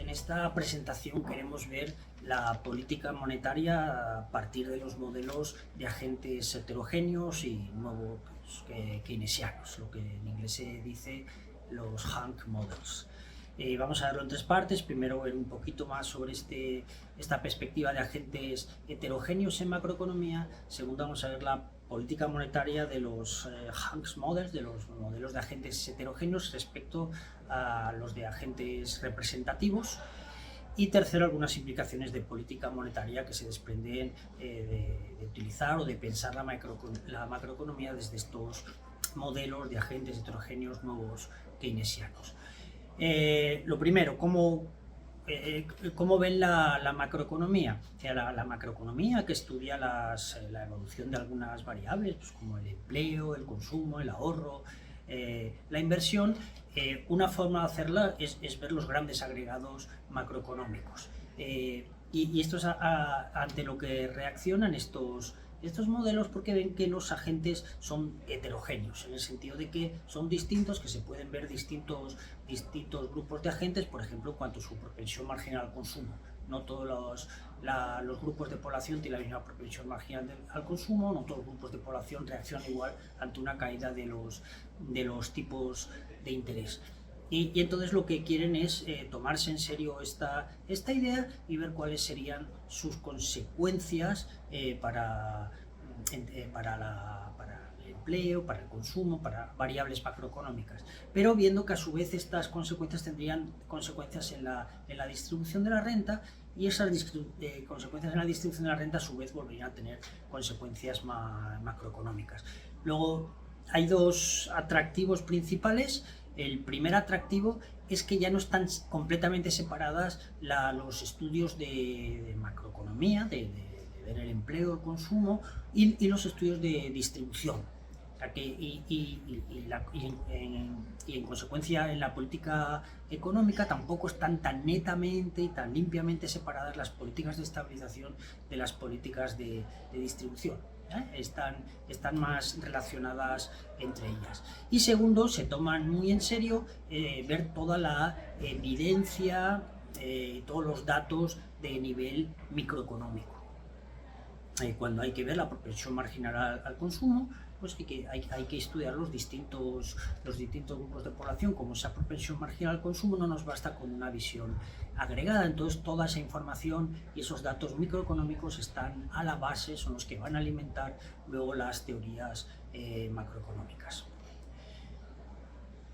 En esta presentación queremos ver la política monetaria a partir de los modelos de agentes heterogéneos y nuevos keynesianos, lo que en inglés se dice los Hank Models. Vamos a verlo en tres partes. Primero ver un poquito más sobre esta perspectiva de agentes heterogéneos en macroeconomía. Segundo, vamos a ver la política monetaria de los Hanks Models, de los modelos de agentes heterogéneos respecto a los de agentes representativos. Y tercero, algunas implicaciones de política monetaria que se desprenden de utilizar o de pensar la macroeconomía desde estos modelos de agentes heterogéneos nuevos keynesianos. Lo primero, ¿cómo ven la macroeconomía? La macroeconomía que estudia la evolución de algunas variables, pues como el empleo, el consumo, el ahorro, la inversión. Una forma de hacerla es ver los grandes agregados macroeconómicos. Y esto es ante lo que reaccionan estos modelos, porque ven que los agentes son heterogéneos, en el sentido de que son distintos, que se pueden ver distintos grupos de agentes, por ejemplo, en cuanto a su propensión marginal al consumo. No todos los grupos de población tienen la misma propensión marginal al consumo, no todos los grupos de población reaccionan igual ante una caída de los tipos de interés. Y entonces lo que quieren es tomarse en serio esta idea y ver cuáles serían sus consecuencias para el empleo, para el consumo, para variables macroeconómicas, pero viendo que a su vez estas consecuencias tendrían consecuencias en la distribución de la renta, y esas consecuencias en la distribución de la renta a su vez volverían a tener consecuencias macroeconómicas. Luego hay dos atractivos principales. El primer atractivo es que ya no están completamente separadas los estudios de macroeconomía, de ver el empleo, el consumo, y los estudios de distribución. Y en consecuencia en la política económica tampoco están tan netamente y tan limpiamente separadas las políticas de estabilización de las políticas de distribución. Están más relacionadas entre ellas. Y segundo, se toman muy en serio ver toda la evidencia, todos los datos de nivel microeconómico. Cuando hay que ver la propensión marginal al consumo, pues hay que estudiar los distintos grupos de población. Como esa propensión marginal al consumo no nos basta con una visión agregada, entonces toda esa información y esos datos microeconómicos están a la base, son los que van a alimentar luego las teorías macroeconómicas.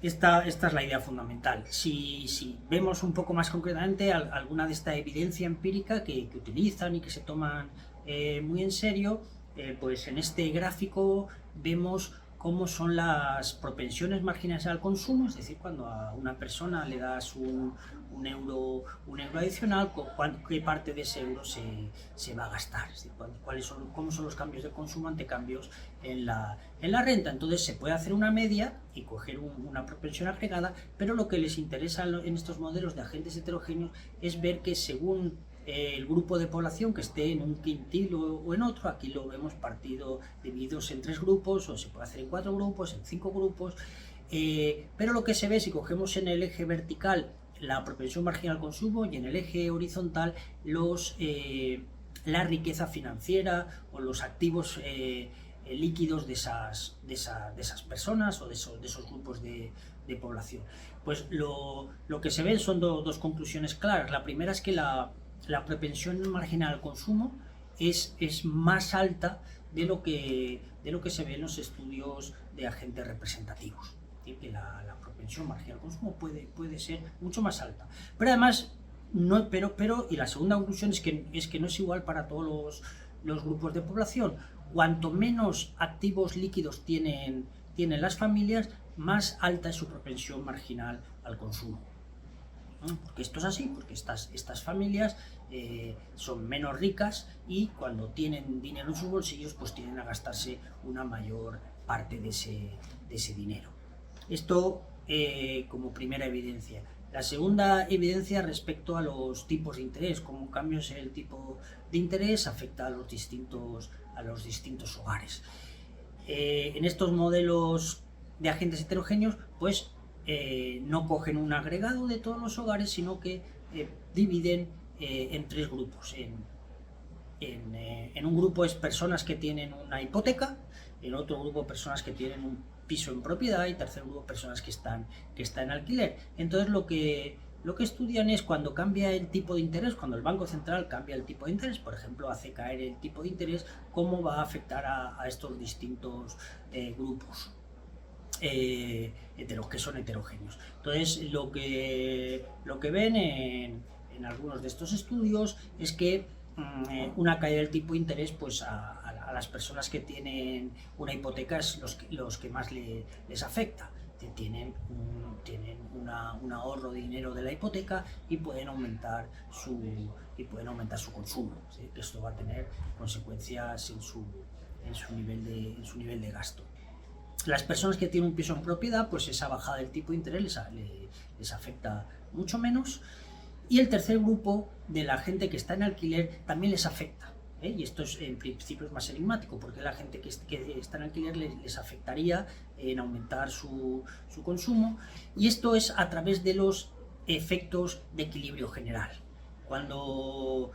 Esta es la idea fundamental. Si vemos un poco más concretamente alguna de esta evidencia empírica que utilizan y que se toman muy en serio, pues en este gráfico vemos cómo son las propensiones marginales al consumo, es decir, cuando a una persona le das un euro adicional, qué parte de ese euro se va a gastar, es decir, cómo son los cambios de consumo ante cambios en la renta. Entonces se puede hacer una media y coger una propensión agregada, pero lo que les interesa en estos modelos de agentes heterogéneos es ver que según el grupo de población que esté en un quintilo o en otro, aquí lo vemos divididos en 3 grupos, o se puede hacer en 4 grupos, en 5 grupos, pero lo que se ve, si cogemos en el eje vertical la propensión marginal al consumo y en el eje horizontal la riqueza financiera o los activos líquidos de esas personas o de esos grupos de población, pues lo que se ven son dos conclusiones claras. La primera es que la propensión marginal al consumo es más alta de lo que se ve en los estudios de agentes representativos. Que la propensión marginal al consumo puede ser mucho más alta. Pero además, y la segunda conclusión es que no es igual para todos los grupos de población. Cuanto menos activos líquidos tienen las familias, más alta es su propensión marginal al consumo. Porque esto es así, porque estas familias son menos ricas y cuando tienen dinero en sus bolsillos, pues tienden a gastarse una mayor parte de ese dinero. Esto como primera evidencia. La segunda evidencia respecto a los tipos de interés, cómo cambios en el tipo de interés afecta a los distintos hogares. En estos modelos de agentes heterogéneos, pues no cogen un agregado de todos los hogares, sino que dividen en tres grupos. En un grupo es personas que tienen una hipoteca, en otro grupo personas que tienen un piso en propiedad y tercer grupo personas que están en alquiler. Entonces lo que estudian es cuando cambia el tipo de interés, cuando el Banco Central cambia el tipo de interés, por ejemplo, hace caer el tipo de interés, cómo va a afectar a estos distintos grupos que son heterogéneos. Entonces lo que ven en algunos de estos estudios es que una caída del tipo de interés, pues a las personas que tienen una hipoteca es los que más les afecta. Tienen un ahorro de dinero de la hipoteca y pueden aumentar su consumo, ¿sí? Esto va a tener consecuencias en su nivel de gasto. Las personas que tienen un piso en propiedad, pues esa bajada del tipo de interés les afecta mucho menos. Y el tercer grupo de la gente que está en alquiler también les afecta, ¿eh? Y esto es, en principio es más enigmático, porque la gente que está en alquiler les afectaría en aumentar su consumo, y esto es a través de los efectos de equilibrio general. Cuando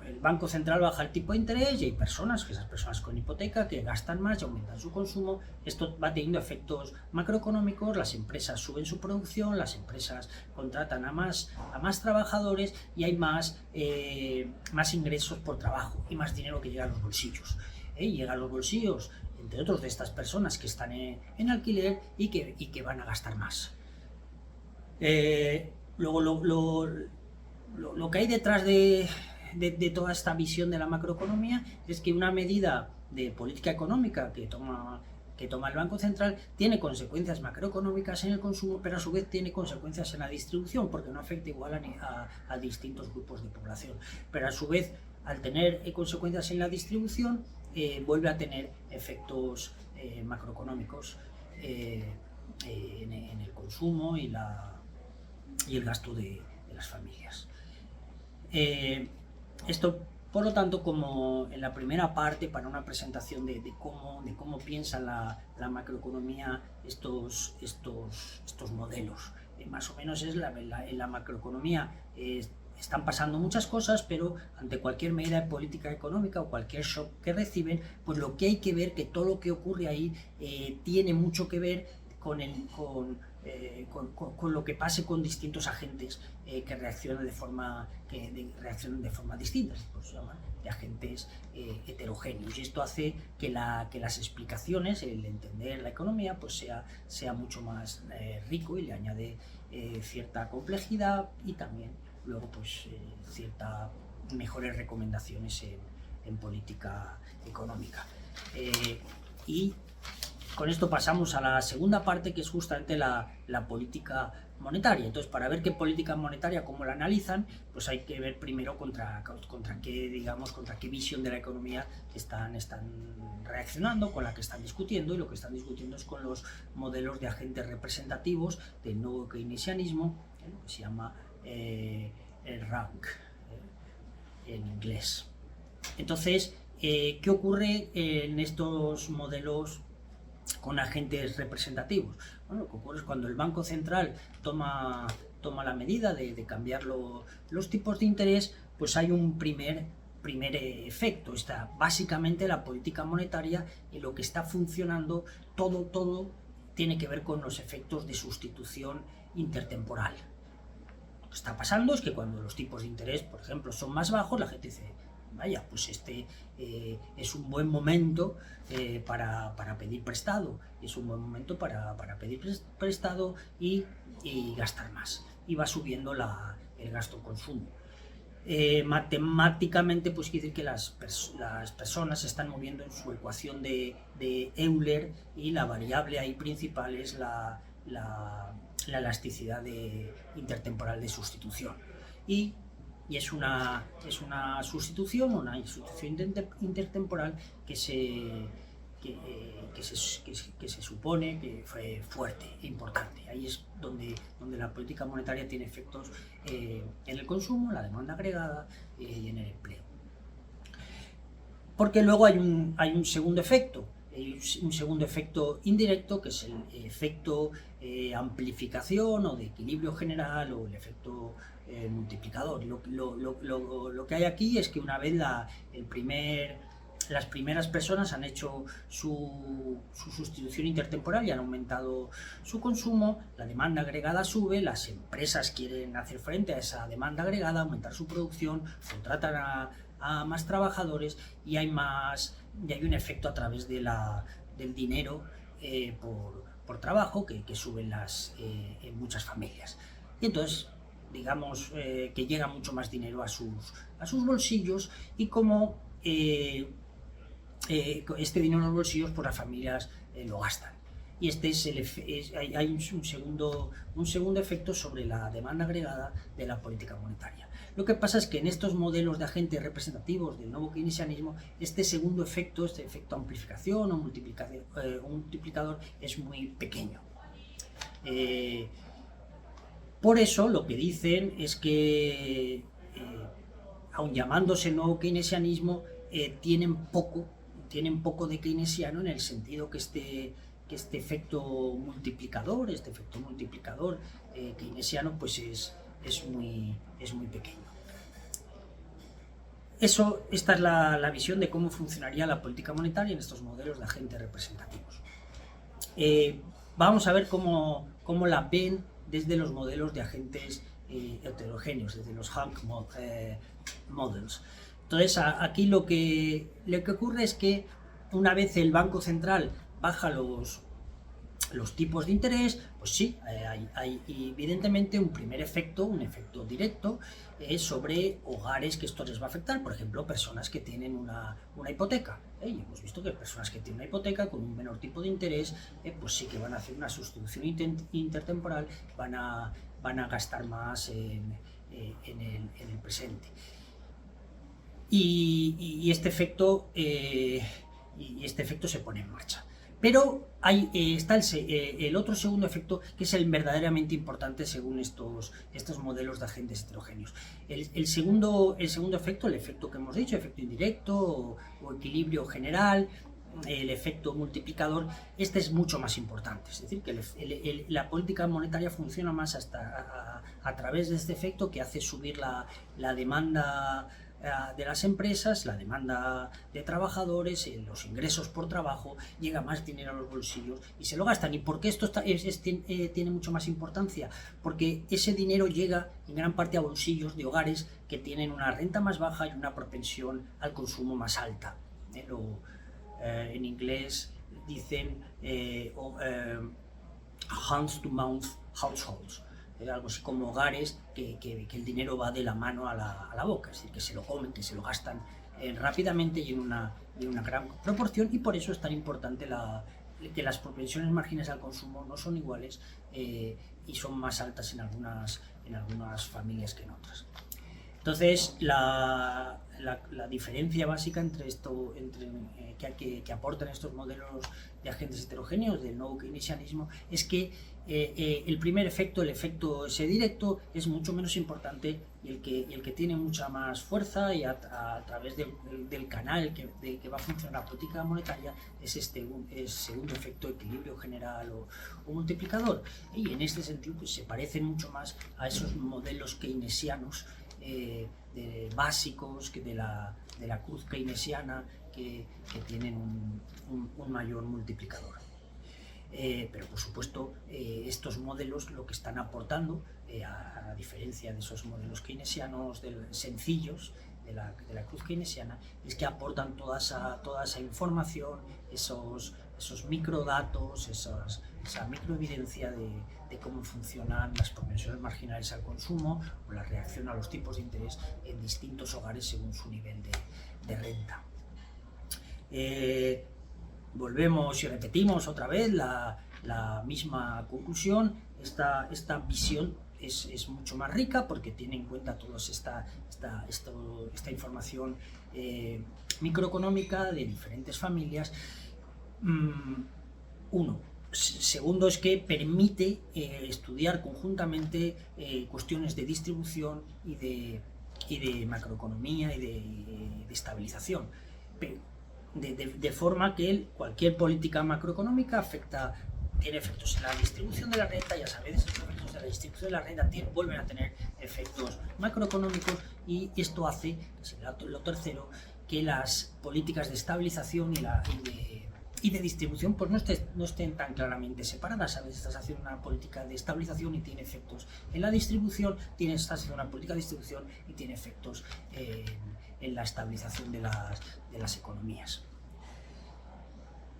el Banco Central baja el tipo de interés y hay esas personas con hipoteca que gastan más y aumentan su consumo, esto va teniendo efectos macroeconómicos, las empresas suben su producción, las empresas contratan a más trabajadores y hay más ingresos por trabajo y más dinero que llega a los bolsillos. Llega a los bolsillos, entre otros, de estas personas que están en alquiler y que van a gastar más. Luego lo que hay detrás de toda esta visión de la macroeconomía es que una medida de política económica que toma el Banco Central tiene consecuencias macroeconómicas en el consumo, pero a su vez tiene consecuencias en la distribución, porque no afecta igual a distintos grupos de población. Pero a su vez, al tener consecuencias en la distribución, vuelve a tener efectos macroeconómicos en el consumo y el gasto de las familias. Esto, por lo tanto, como en la primera parte, para una presentación de cómo piensa la macroeconomía estos modelos. Más o menos es en la macroeconomía están pasando muchas cosas, pero ante cualquier medida de política económica o cualquier shock que reciben, pues lo que hay que ver, que todo lo que ocurre ahí tiene mucho que ver con lo que pase con distintos agentes que reaccionan de forma distinta, pues se llaman de agentes heterogéneos, y esto hace que las explicaciones, el entender la economía, pues sea mucho más rico, y le añade cierta complejidad y también luego pues ciertas mejores recomendaciones en política económica. Y con esto pasamos a la segunda parte, que es justamente la política monetaria. Entonces, para ver qué política monetaria, cómo la analizan, pues hay que ver primero contra qué visión de la economía están reaccionando, con la que están discutiendo, y lo que están discutiendo es con los modelos de agentes representativos del nuevo keynesianismo, que se llama el rank en inglés. Entonces, ¿qué ocurre en estos modelos con agentes representativos? Bueno, lo que ocurre es cuando el Banco Central toma la medida de cambiar los tipos de interés, pues hay un primer efecto. Está básicamente la política monetaria, y lo que está funcionando todo tiene que ver con los efectos de sustitución intertemporal. Lo que está pasando es que cuando los tipos de interés, por ejemplo, son más bajos, la gente dice: vaya, pues este es un buen momento para pedir prestado, es un buen momento para pedir prestado y gastar más, y va subiendo el gasto-consumo. Matemáticamente, pues quiere decir que las personas se están moviendo en su ecuación de Euler, y la variable ahí principal es la elasticidad intertemporal de sustitución. Y es una sustitución intertemporal que se supone que fue fuerte e importante. Ahí es donde la política monetaria tiene efectos en el consumo, la demanda agregada y en el empleo. Porque luego hay un segundo efecto. un segundo efecto indirecto, que es el efecto amplificación o de equilibrio general, o el efecto multiplicador. Lo que hay aquí es que una vez las primeras personas han hecho su sustitución intertemporal y han aumentado su consumo, la demanda agregada sube, las empresas quieren hacer frente a esa demanda agregada, aumentar su producción, contratan a más trabajadores, y hay un efecto a través del dinero por trabajo que suben en muchas familias. Y entonces, digamos, que llega mucho más dinero a sus bolsillos, y como este dinero en los bolsillos, pues las familias lo gastan. Y hay un segundo efecto sobre la demanda agregada de la política monetaria. Lo que pasa es que en estos modelos de agentes representativos del nuevo keynesianismo, este segundo efecto, este efecto amplificación o multiplicador, es muy pequeño. Por eso lo que dicen es que, aun llamándose nuevo keynesianismo, tienen poco de keynesiano, en el sentido que este efecto multiplicador keynesiano, pues es muy pequeño. Esta es la visión de cómo funcionaría la política monetaria en estos modelos de agentes representativos. Vamos a ver cómo la ven desde los modelos de agentes heterogéneos, desde los Hank models. Entonces, aquí lo que ocurre es que una vez el Banco Central baja los tipos de interés, pues sí, hay evidentemente un primer efecto, un efecto directo sobre hogares que esto les va a afectar. Por ejemplo, personas que tienen una hipoteca. Y hemos visto que personas que tienen una hipoteca con un menor tipo de interés, pues sí que van a hacer una sustitución intertemporal, van a gastar más en el presente. Y este efecto se pone en marcha. Pero está el otro segundo efecto, que es el verdaderamente importante según estos modelos de agentes heterogéneos. El segundo efecto, el efecto que hemos dicho, efecto indirecto o equilibrio general, el efecto multiplicador, este es mucho más importante. Es decir, que la política monetaria funciona más a través de este efecto, que hace subir la demanda de las empresas, la demanda de trabajadores, los ingresos por trabajo, llega más dinero a los bolsillos y se lo gastan. ¿Y por qué esto tiene mucho más importancia? Porque ese dinero llega en gran parte a bolsillos de hogares que tienen una renta más baja y una propensión al consumo más alta. En inglés dicen hand-to-mouth households. Algo así como hogares que el dinero va de la mano a la boca, es decir, que se lo comen, que se lo gastan rápidamente y en una gran proporción, y por eso es tan importante que las propensiones marginales al consumo no son iguales y son más altas en algunas familias que en otras. Entonces, la diferencia básica entre que aportan estos modelos de agentes heterogéneos del nuevo keynesianismo es que el primer efecto, el efecto ese directo, es mucho menos importante, y el que tiene mucha más fuerza y a través del canal que va a funcionar la política monetaria es segundo efecto, equilibrio general o multiplicador. Y en este sentido, pues, se parecen mucho más a esos modelos keynesianos básicos de la cruz keynesiana, que tienen un mayor multiplicador. Pero por supuesto, estos modelos lo que están aportando, a diferencia de esos modelos keynesianos sencillos de la cruz keynesiana, es que aportan toda esa información, esos microdatos, esa microevidencia de cómo funcionan las propensiones marginales al consumo o la reacción a los tipos de interés en distintos hogares según su nivel de renta. Volvemos y repetimos otra vez la misma conclusión. Esta visión es mucho más rica porque tiene en cuenta toda esta información microeconómica de diferentes familias. Segundo, es que permite estudiar conjuntamente cuestiones de distribución y de macroeconomía y de estabilización. de forma que cualquier política macroeconómica tiene efectos en la distribución de la renta, y a veces esos efectos de la distribución de la renta vuelven a tener efectos macroeconómicos, y esto hace, que será lo tercero, que las políticas de estabilización y de distribución pues no estén tan claramente separadas. A veces estás haciendo una política de estabilización y tiene efectos en la distribución, estás haciendo una política de distribución y tiene efectos en la estabilización de las economías.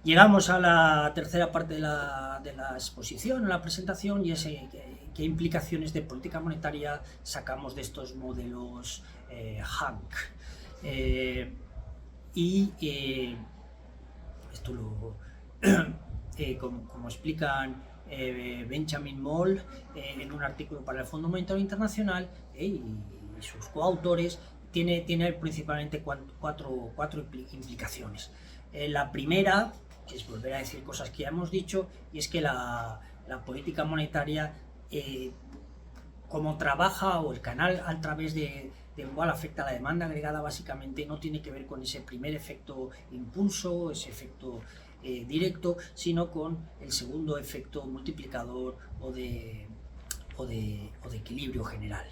Llegamos a la tercera parte de la exposición, a la presentación, y es qué implicaciones de política monetaria sacamos de estos modelos Hank. Esto como explican Benjamin Moll en un artículo para el Fondo Monetario Internacional y sus coautores, tiene principalmente cuatro implicaciones. La primera, que es volver a decir cosas que ya hemos dicho, y es que la política monetaria, como trabaja, o el canal a través del cual afecta a la demanda agregada, básicamente no tiene que ver con ese primer efecto impulso, ese efecto directo, sino con el segundo efecto multiplicador o de equilibrio general.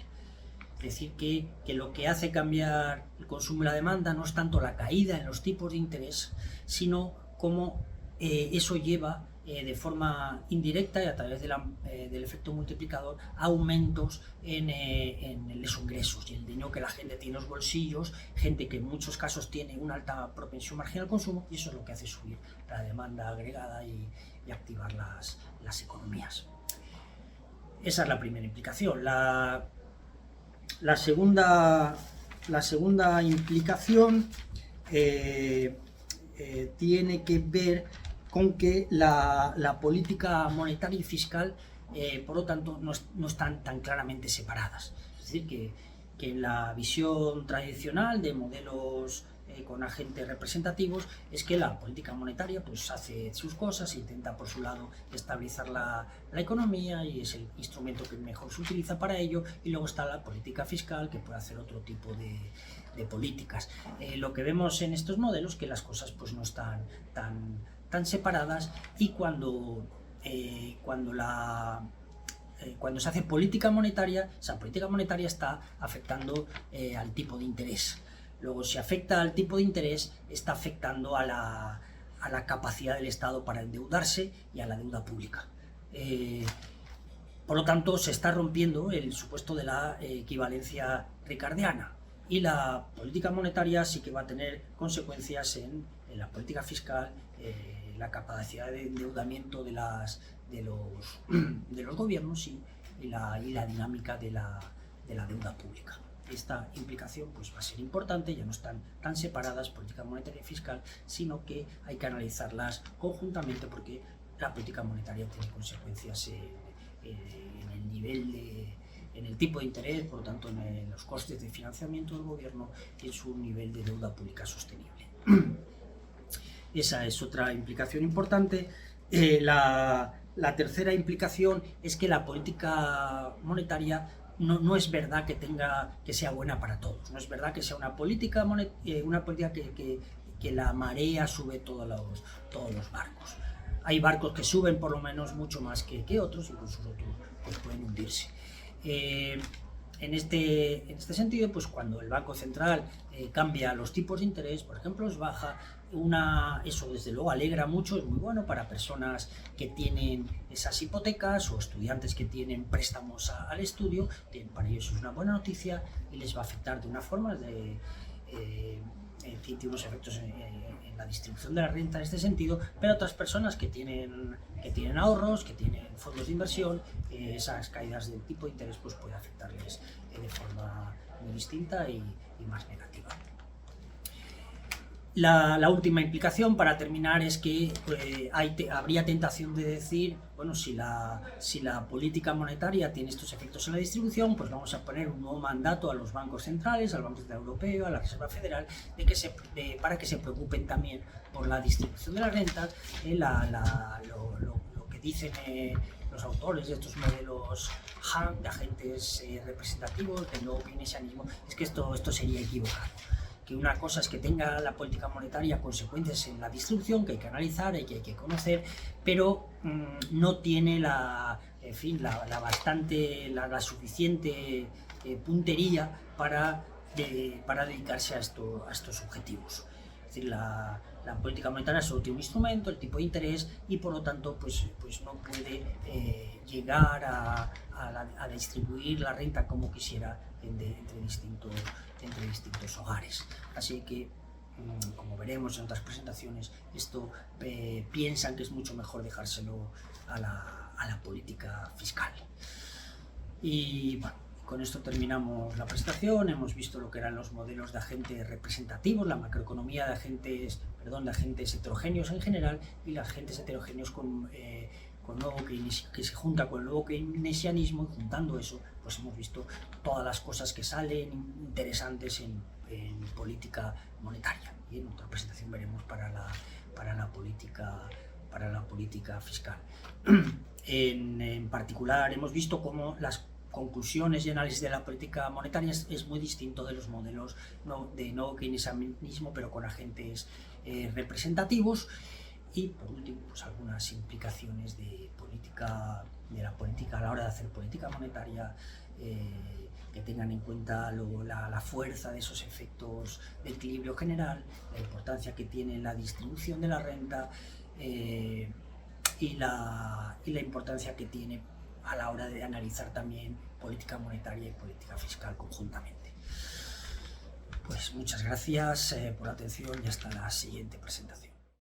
Es decir, que lo que hace cambiar el consumo y la demanda no es tanto la caída en los tipos de interés, sino cómo eso lleva de forma indirecta y a través del efecto multiplicador a aumentos en los ingresos y el dinero que la gente tiene en los bolsillos, gente que en muchos casos tiene una alta propensión marginal al consumo, y eso es lo que hace subir la demanda agregada y activar las economías. Esa es la primera implicación. La segunda implicación tiene que ver con que la política monetaria y fiscal, por lo tanto, no están tan claramente separadas. Es decir, que en la visión tradicional de modelos con agentes representativos, es que la política monetaria pues hace sus cosas, intenta por su lado estabilizar la economía, y es el instrumento que mejor se utiliza para ello, y luego está la política fiscal, que puede hacer otro tipo de políticas. Lo que vemos en estos modelos, que las cosas pues no están tan separadas, y cuando se hace política monetaria, esa política monetaria está afectando al tipo de interés. Luego, si afecta al tipo de interés, está afectando a la capacidad del Estado para endeudarse y a la deuda pública. Por lo tanto, se está rompiendo el supuesto de la equivalencia ricardiana, y la política monetaria sí que va a tener consecuencias en la política fiscal, la capacidad de endeudamiento de los gobiernos y la dinámica de la deuda pública. Esta implicación pues va a ser importante, ya no están tan separadas política monetaria y fiscal, sino que hay que analizarlas conjuntamente, porque la política monetaria tiene consecuencias en el nivel en el tipo de interés, por lo tanto en los costes de financiamiento del gobierno y en su nivel de deuda pública sostenible. Esa es otra implicación importante. La tercera implicación es que la política monetaria no es verdad que sea buena para todos. No es verdad que sea una política que la marea sube todos los barcos. Hay barcos que suben por lo menos mucho más que otros, incluso otros pues pueden hundirse. En este sentido, pues cuando el Banco Central cambia los tipos de interés, por ejemplo, los baja, eso desde luego alegra mucho, es muy bueno para personas que tienen esas hipotecas o estudiantes que tienen préstamos al estudio. Para ellos es una buena noticia y les va a afectar de una forma, tiene unos efectos en la distribución de la renta en este sentido, pero otras personas que tienen ahorros, que tienen fondos de inversión, esas caídas del tipo de interés pues puede afectarles de forma muy distinta y más negativa. La última implicación, para terminar, es que habría tentación de decir, bueno, si la política monetaria tiene estos efectos en la distribución, pues vamos a poner un nuevo mandato a los bancos centrales, al Banco Central Europeo, a la Reserva Federal, para que se preocupen también por la distribución de la renta. Lo que dicen los autores de estos modelos de agentes representativos, de nuevo keynesianismo, es que esto sería equivocado. que una cosa es que tenga la política monetaria consecuencias en la distribución, que hay que analizar, que hay que conocer, pero no tiene la suficiente puntería para dedicarse a estos objetivos. Es decir, la política monetaria solo tiene un instrumento, el tipo de interés, y por lo tanto pues no puede llegar a distribuir la renta como quisiera entre distintos hogares. Así que, como veremos en otras presentaciones, esto piensan que es mucho mejor dejárselo a la política fiscal. Y bueno, con esto terminamos la presentación. Hemos visto lo que eran los modelos de agentes representativos, la macroeconomía de agentes heterogéneos en general, y los agentes heterogéneos que se junta con el nuevo keynesianismo, y juntando eso, pues hemos visto todas las cosas que salen interesantes en política monetaria. Y en otra presentación veremos para la política fiscal. En particular, hemos visto cómo las conclusiones y análisis de la política monetaria es muy distinto de los modelos de nuevo keynesianismo, pero con agentes representativos. Y por último, pues algunas implicaciones de la política a la hora de hacer política monetaria, que tengan en cuenta la fuerza de esos efectos de equilibrio general, la importancia que tiene la distribución de la renta, y la importancia que tiene a la hora de analizar también política monetaria y política fiscal conjuntamente. Pues muchas gracias por la atención y hasta la siguiente presentación.